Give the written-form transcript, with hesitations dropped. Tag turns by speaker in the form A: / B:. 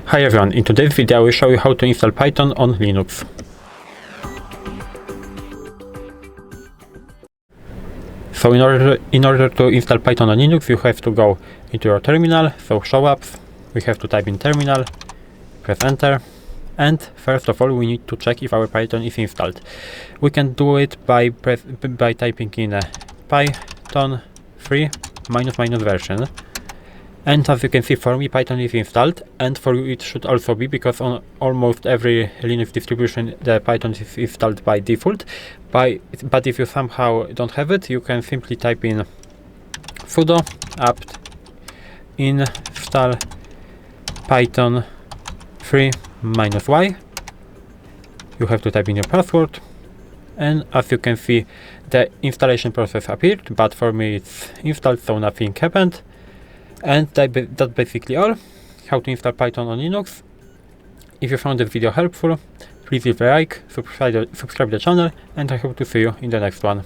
A: Hi everyone, in today's video I will show you how to install Python on Linux. So in order to install Python on Linux, you have to go into your terminal, so show apps, we have to type in terminal, press enter, and first of all we need to check if our Python is installed. We can do it by typing in Python 3 -- version. And as you can see, for me Python is installed, and for you it should also be, because on almost every Linux distribution the Python is installed by default. But if you somehow don't have it, you can simply type in sudo apt install python 3 -y. You have to type in your password, and as you can see the installation process appeared, but for me it's installed, so nothing happened. And that's basically all, how to install Python on Linux. If you found the video helpful, please leave a like, subscribe the channel, and I hope to see you in the next one.